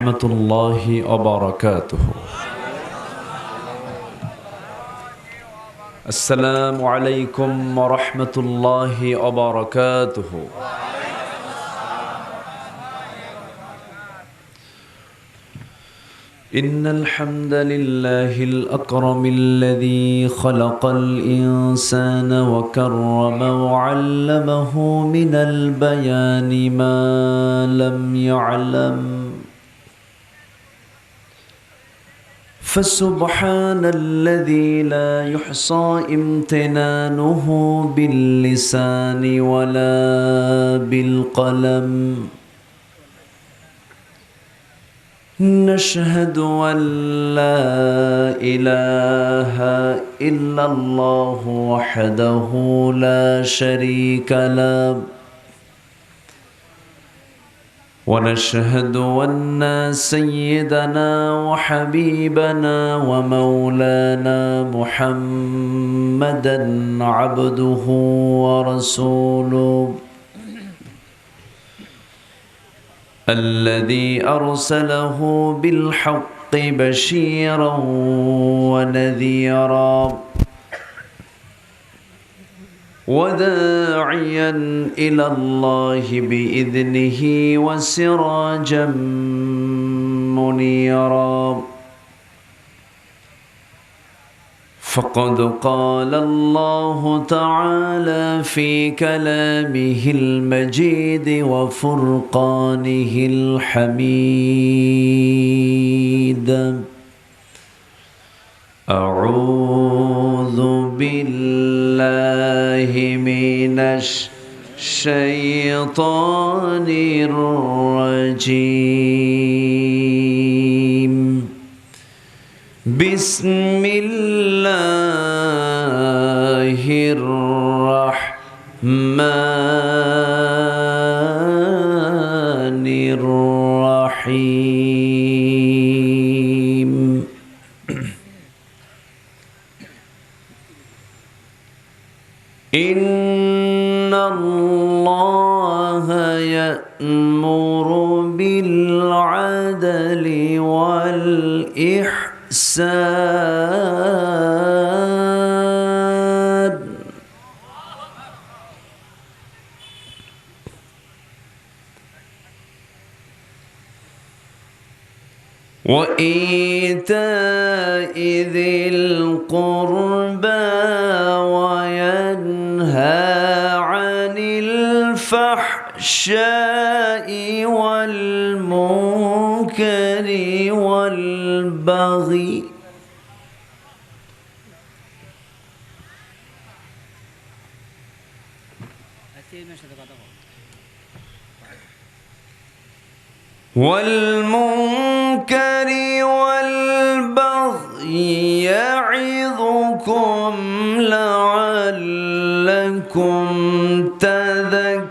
ورحمة الله وبركاته. السلام عليكم ورحمة الله وبركاته. إن الحمد لله الأكرم الذي خلق الإنسان وكرم وعلمه من البيان ما لم يعلم، فسبحان الذي لا يحصى امتنانه باللسان ولا بالقلم. نشهد أن لا إله إلا الله وحده لا شريك له، ونشهد أن سيدنا وحبيبنا ومولانا محمدا عبده ورسوله الذي أرسله بالحق بشيرا ونذيرا وداعيا إلى الله بإذنه وسراجا منيرا. فقد قال الله تعالى في كلامه المجيد وفرقانه الحميد: أعوذ بالله من الشيطان الرجيم. بسم الله الرحمن الرحيم. إن الله يأمر بالعدل والإحسان وإيتاء ذي القربى وينهى عن الفحشاء والمنكر والبغي يعظكم لعلكم تذكرون.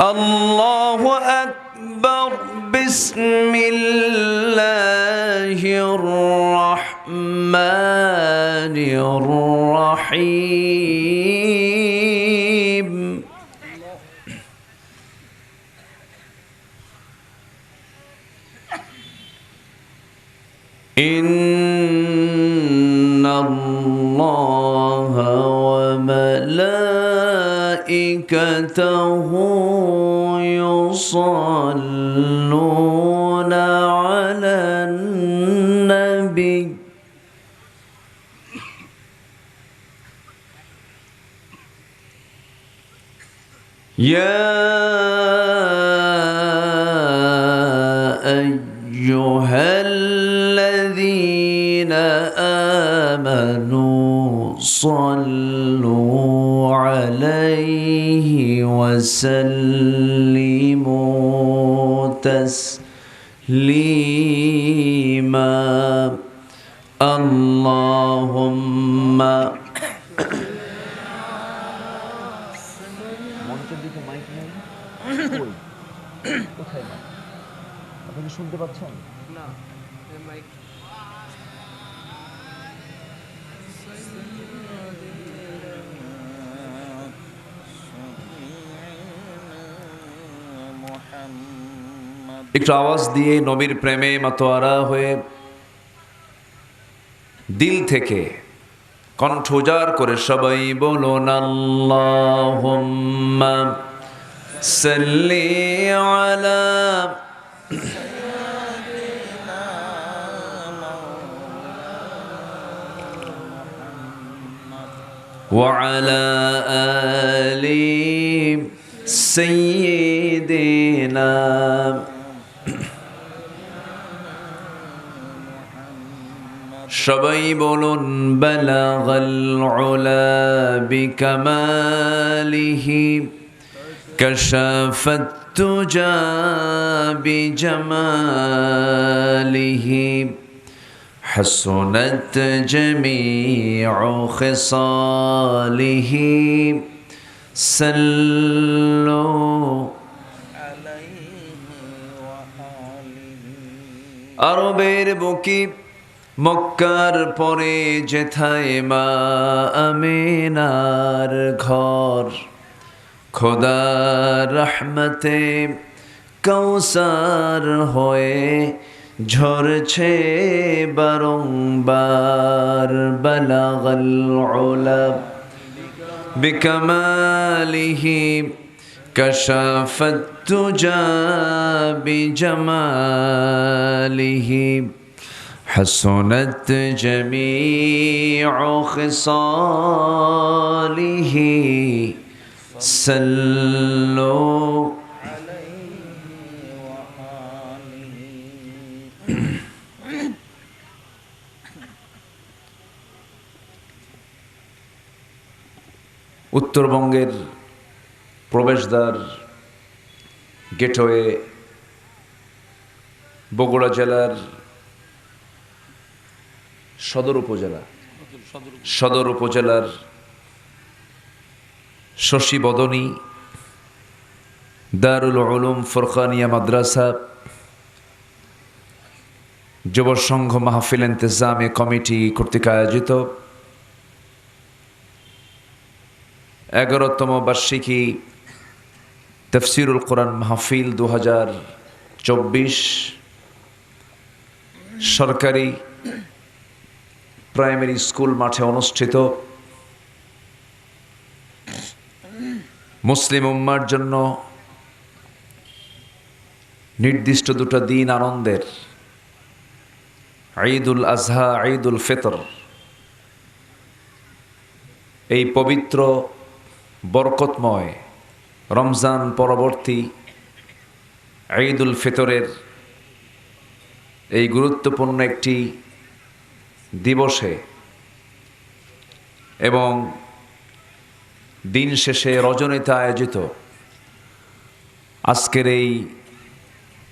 الله أكبر. بسم الله الرحمن الرحيم. إن الله وملائكته يصلون على النبي يا أيها الذين آمنوا صلوا عليه وسلموا تسليما. اللهم শুনতে পাচ্ছেন না? একটু আওয়াজ দিয়ে নবীর প্রেমে মাতোয়ারা হয়ে দিল থেকে কণ্ঠ উজাড় করে সবাই বলুন আল্লাহুম্মা সাল্লি আলা وعلى آل سيدنا সবাই বলুন বালাগাল উলা বিকামালিহি কাশাফাত তুজা বিজামালিহি حسنت جميع خصاله صلوا আরবের বুকে মক্কার পরে যেথায় মা আমিনার ঘর খোদার রহমতে কৌসার হয়ে ঝরছে বারংবার বালাগাল উলা বিকামালিহি কাশাফাত তুজা বিজামালিহি حسنت جميع خصاله صلوا উত্তরবঙ্গের প্রবেশদ্বার গেটওয়ে বগুড়া জেলার সদর উপজেলার শশী বদনী দারুল উলুম ফুরকানিয়া মাদ্রাসা যুব সংঘ মাহফিল ইন্তেজামে কমিটি কর্তৃক আয়োজিত 11তম বার্ষিকী তাফসীরুল কোরআন মাহফিল 2024 সরকারি প্রাইমারি স্কুল মাঠে অনুষ্ঠিত মুসলিম উম্মার জন্য নির্দিষ্ট দুটো দিন আনন্দের ঈদুল আজহা ঈদুল ফিতর এই পবিত্র বরকতময় রমজান পরবর্তী ঈদুল ফিতরের এই গুরুত্বপূর্ণ একটি দিবসে এবং দিন শেষে রজনীতে আয়োজিত আজকের এই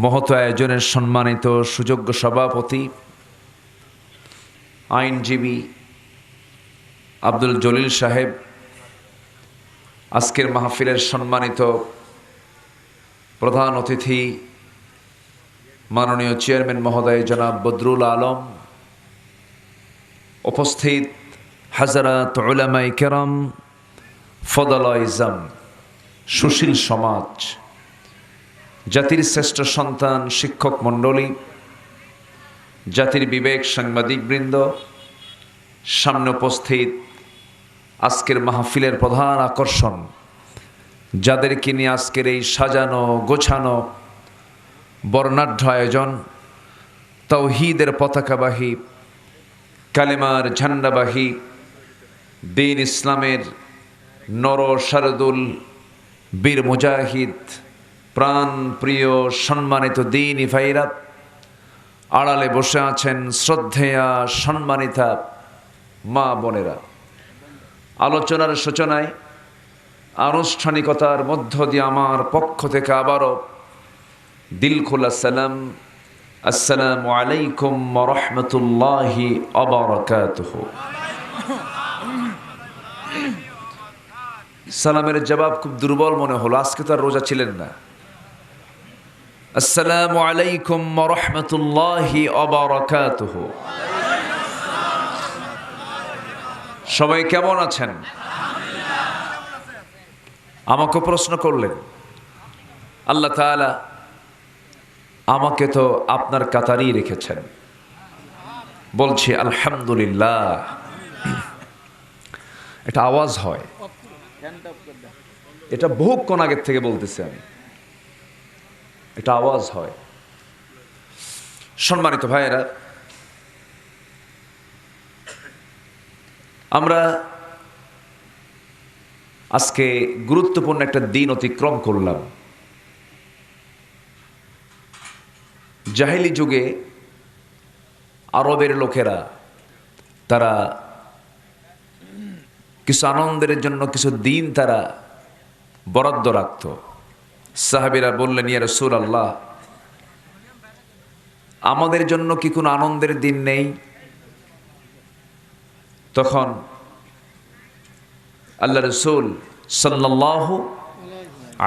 মহৎ আয়োজনের সম্মানিত সুযোগ্য সভাপতি আইনজীবী আব্দুল জলিল সাহেব, আজকের মাহফিলের সম্মানিত প্রধান অতিথি মাননীয় চেয়ারম্যান মহোদয় জনাব বদরুল আলম, উপস্থিত হাজারাত উলামায়ে কেরাম, ফদলা ইজম, সুশীল সমাজ, জাতির শ্রেষ্ঠ সন্তান শিক্ষক মণ্ডলী, জাতির বিবেক সাংবাদিকবৃন্দ, সামনে উপস্থিত আজকের মাহফিলের প্রধান আকর্ষণ, যাদেরকে নিয়ে আজকের এই সাজানো গোছানো বর্ণাঢ্য আয়োজন, তাওহীদের পতাকাবাহী, কালেমার ঝান্ডাবাহী, দ্বীন ইসলামের নর শারদুল বীর মুজাহিদ, প্রাণ প্রিয় সম্মানিত দ্বীনি ভাইরা, আড়ালে বসে আছেন শ্রদ্ধেয়া সম্মানিতা মা বোনেরা। আলোচনার সূচনায় আনুষ্ঠানিকতার মধ্য দিয়ে আমার পক্ষ থেকে আবারও দিল খোলা সালাম, আসসালামু আলাইকুম ওয়া রাহমাতুল্লাহি ওয়া বারাকাতুহু। সালামের জবাব খুব দুর্বল মনে হলো, আজকে তো আর রোজা ছিলেন না। আসসালামু আলাইকুম ওয়া রাহমাতুল্লাহি ওয়া বারাকাতুহু। সবাই কেমন আছেন? আমাকে প্রশ্ন করলেন। আল্লাহ তাআলা আমাকে তো আপনার কাতারেই রেখেছেন। বলছি আলহামদুলিল্লাহ। এটা আওয়াজ হয়, এটা বহুক্ষণ আগের থেকে বলতেছি আমি, এটা আওয়াজ হয়। সম্মানিত ভাইয়েরা, আমরা আজকে গুরুত্বপূর্ণ একটা দিন অতিক্রম করলাম। জাহেলি যুগে আরবের লোকেরা তারা কিছু আনন্দের জন্য কিছু দিন তারা বরাদ্দ রাখত। সাহাবীরা বললেন, ইয়া রাসূলুল্লাহ, আমাদের জন্য কি কোনো আনন্দের দিন নেই? তখন আল্লাহ রাসূল সাল্লাল্লাহু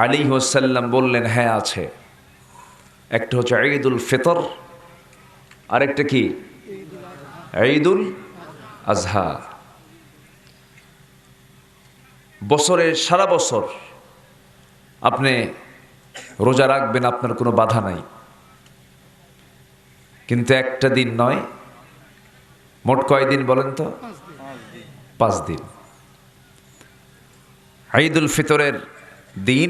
আলাইহি ওয়াসাল্লাম বললেন, হ্যাঁ আছে। একটা হচ্ছে ঈদুল ফিতর, আরেকটা কি ঈদুল আজহা। বছরের সারা বছর আপনি রোজা রাখবেন, আপনার কোনো বাধা নাই, কিন্তু একটা দিন নয়। মোট কয়দিন বলেন তো? 5 দিন। ঈদুল ফিতরের দিন,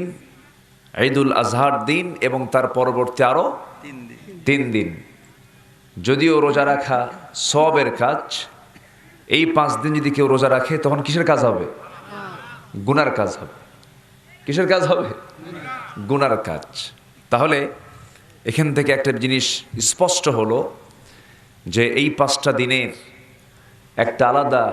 ঈদুল আজহার দিন এবং তার পরবর্তী আরো 3 দিন। যদিও রোজা রাখা সওয়াবের কাজ, এই 5 দিন যদি কেউ রোজা রাখে তখন কিসের কাজ হবে? গুনার কাজ হবে। কিসের কাজ হবে? গুনার কাজ। তাহলে এখান থেকে একটা জিনিস স্পষ্ট হলো যে এই 5টা দিনের একটা আলাদা